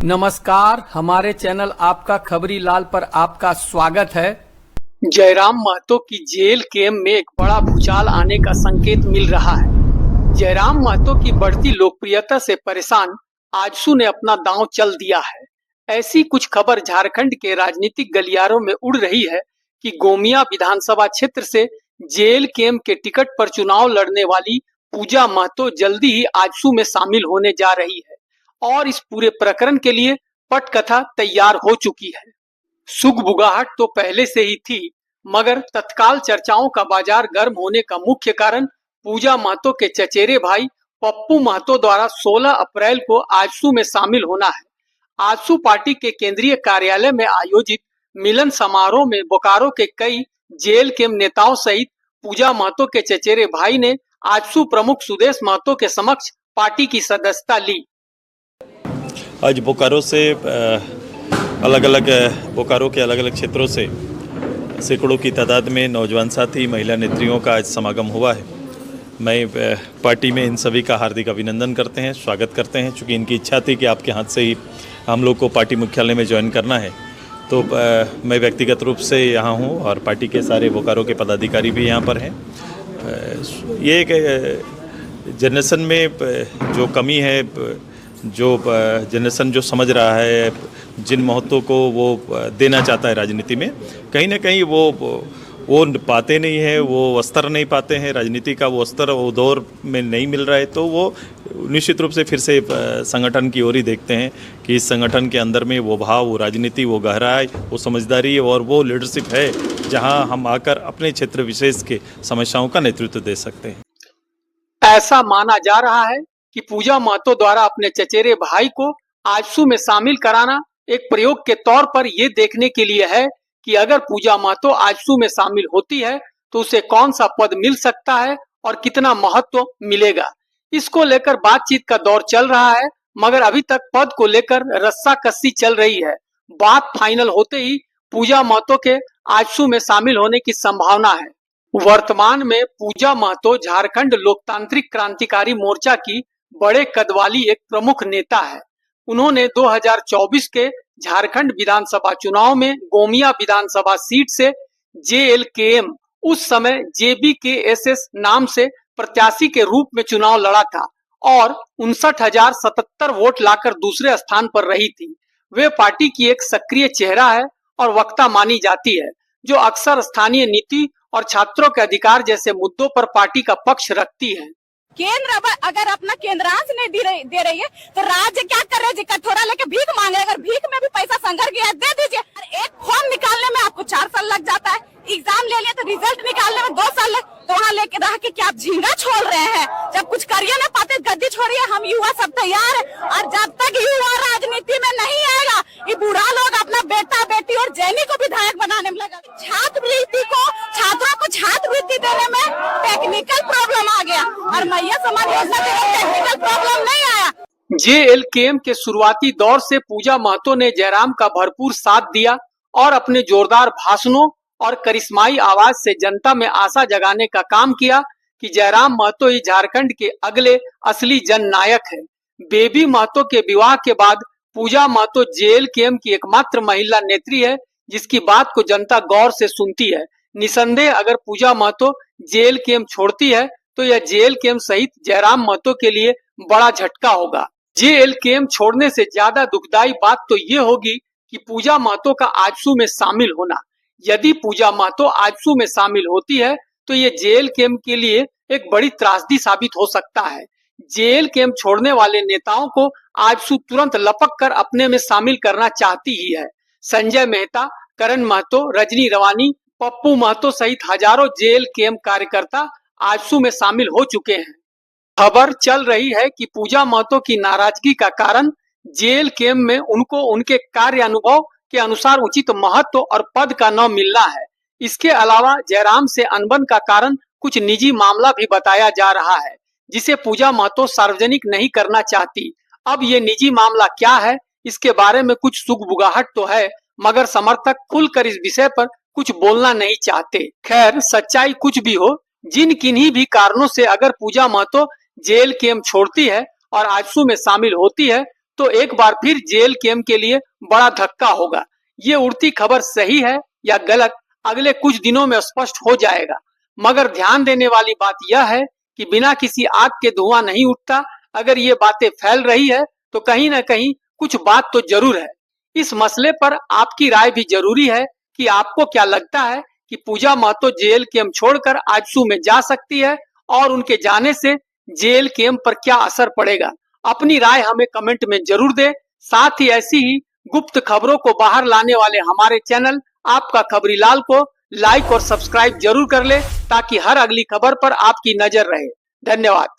नमस्कार, हमारे चैनल आपका खबरी लाल पर आपका स्वागत है। जयराम महतो की जेल कैंप में एक बड़ा भूचाल आने का संकेत मिल रहा है। जयराम महतो की बढ़ती लोकप्रियता से परेशान आजसू ने अपना दांव चल दिया है। ऐसी कुछ खबर झारखंड के राजनीतिक गलियारों में उड़ रही है कि गोमिया विधानसभा क्षेत्र से जेल कैंप के टिकट पर चुनाव लड़ने वाली पूजा महतो जल्दी ही आजसू में शामिल होने जा रही है और इस पूरे प्रकरण के लिए पटकथा तैयार हो चुकी है। सुगबुगाहट तो पहले से ही थी, मगर तत्काल चर्चाओं का बाजार गर्म होने का मुख्य कारण पूजा महतो के चचेरे भाई पप्पू महतो द्वारा 16 अप्रैल को आजसू में शामिल होना है। आजसू पार्टी के केंद्रीय कार्यालय में आयोजित मिलन समारोह में बोकारो के कई जेल के नेताओं सहित पूजा महतो के चचेरे भाई ने आजसू प्रमुख सुदेश महतो के समक्ष पार्टी की सदस्यता ली। आज बोकारो से बोकारो के अलग अलग क्षेत्रों से सैकड़ों की तादाद में नौजवान साथी महिला नेत्रियों का आज समागम हुआ है। मैं पार्टी में इन सभी का हार्दिक अभिनंदन करते हैं, स्वागत करते हैं। चूँकि इनकी इच्छा थी कि आपके हाथ से ही हम लोग को पार्टी मुख्यालय में ज्वाइन करना है, तो मैं व्यक्तिगत रूप से यहाँ हूँ और पार्टी के सारे बोकारो के पदाधिकारी भी यहाँ पर हैं। ये एक जनरेशन में जो कमी है, जो जनरेशन जो समझ रहा है जिन महत्व को वो देना चाहता है राजनीति में, कहीं ना कहीं वो पाते नहीं है, वो स्तर नहीं पाते हैं राजनीति का, वो स्तर वो दौर में नहीं मिल रहा है। तो वो निश्चित रूप से फिर से संगठन की ओर ही देखते हैं कि इस संगठन के अंदर में वो भाव, वो राजनीति, वो गहराई, वो समझदारी और वो लीडरशिप है जहां हम आकर अपने क्षेत्र विशेष के समस्याओं का नेतृत्व दे सकते हैं। ऐसा माना जा रहा है कि पूजा महतो द्वारा अपने चचेरे भाई को आजसू में शामिल कराना एक प्रयोग के तौर पर ये देखने के लिए है कि अगर पूजा महतो आजसू में शामिल होती है तो उसे कौन सा पद मिल सकता है और कितना महत्व मिलेगा। इसको लेकर बातचीत का दौर चल रहा है, मगर अभी तक पद को लेकर रस्साकसी चल रही है। बात फाइनल होते ही पूजा महतो के आजसू में शामिल होने की संभावना है। वर्तमान में पूजा महतो झारखंड लोकतांत्रिक क्रांतिकारी मोर्चा की बड़े कद वाली एक प्रमुख नेता है। उन्होंने 2024 के झारखंड विधानसभा चुनाव में गोमिया विधानसभा सीट से जेएलकेएम, उस समय जेबीकेएसएस नाम से प्रत्याशी के रूप में चुनाव लड़ा था और 59,077 वोट लाकर दूसरे स्थान पर रही थी। वे पार्टी की एक सक्रिय चेहरा है और वक्ता मानी जाती है, जो अक्सर स्थानीय नीति और छात्रों के अधिकार जैसे मुद्दों पर पार्टी का पक्ष रखती है। केंद्र अगर अपना केंद्रांश नहीं दे रही है तो राज्य क्या कर रहे हैं? कटोरा लेके भीख मांगे, अगर भीख में भी पैसा संघर गया दे दीजिए। एक फॉर्म निकालने में आपको 4 साल लग जाता है, एग्जाम ले लिया तो रिजल्ट निकालने में 2 साल तो वहाँ लेके रह के क्या आप झींगा छोड़ रहे हैं? जब कुछ करिए ना पाते गद्दी छोड़िए, हम युवा सब तैयार है। और जब तक युवा राजनीति में नहीं आएगा, ये बूढ़ा लोग अपना बेटा बेटी और जैनी को विधायक बनाने में लगा। छात्रवृत्ति को छात्रों को छात्रवृत्ति देने में टेक्निकल प्रॉब्लम आ गया और मैया समाज योजना में टेक्निकल प्रॉब्लम नहीं आया। जेएलकेएम के शुरुआती दौर से पूजा महतो ने जयराम का भरपूर साथ दिया और अपने जोरदार भाषणों और करिश्माई आवाज से जनता में आशा जगाने का काम किया कि जयराम महतो ही झारखंड के अगले असली जननायक है। बेबी महतो के विवाह के बाद पूजा महतो जेएलकेएम की एकमात्र महिला नेत्री है जिसकी बात को जनता गौर से सुनती है। निसंदेह अगर पूजा महतो जेएलकेएम छोड़ती है तो यह जेएलकेएम सहित जयराम महतो के लिए बड़ा झटका होगा। जेएलकेएम छोड़ने से ज्यादा दुखदायी बात तो ये होगी कि पूजा महतो का आजसू में शामिल होना। यदि पूजा महतो आजसू में शामिल होती है तो ये जेएलकेएम के लिए एक बड़ी त्रासदी साबित हो सकता है। जेएलकेएम छोड़ने वाले नेताओं को आजसू तुरंत लपक कर अपने में शामिल करना चाहती ही है। संजय मेहता, करण महतो, रजनी रवानी, पप्पू महतो सहित हजारों जेएलकेएम कार्यकर्ता आजसू में शामिल हो चुके हैं। खबर चल रही है कि पूजा महतो की नाराजगी का कारण जेएलकेएम में उनको उनके कार्य अनुभव के अनुसार उचित महत्व और पद का न मिलना है। इसके अलावा जयराम से अनबन का कारण कुछ निजी मामला भी बताया जा रहा है, जिसे पूजा महतो सार्वजनिक नहीं करना चाहती। अब ये निजी मामला क्या है, इसके बारे में कुछ सुगबुगाहट तो है, मगर समर्थक खुलकर इस विषय पर कुछ बोलना नहीं चाहते। खैर, सच्चाई कुछ भी हो, जिन किन्हीं भी कारणों से अगर पूजा महतो जेएलकेएम छोड़ती है और आजसू में शामिल होती है तो एक बार फिर JLKM के लिए बड़ा धक्का होगा। ये उड़ती खबर सही है या गलत अगले कुछ दिनों में स्पष्ट हो जाएगा। मगर ध्यान देने वाली बात यह है कि बिना किसी आग के धुआं नहीं उठता। अगर ये बातें फैल रही है तो कहीं न कहीं कुछ बात तो जरूर है। इस मसले पर आपकी राय भी जरूरी है कि आपको क्या लगता है कि पूजा महतो JLKM छोड़कर आजसू में जा सकती है और उनके जाने से JLKM पर क्या असर पड़ेगा। अपनी राय हमें कमेंट में जरूर दें। साथ ही ऐसी ही गुप्त खबरों को बाहर लाने वाले हमारे चैनल आपका खबरीलाल को लाइक और सब्सक्राइब जरूर कर ले ताकि हर अगली खबर पर आपकी नजर रहे। धन्यवाद।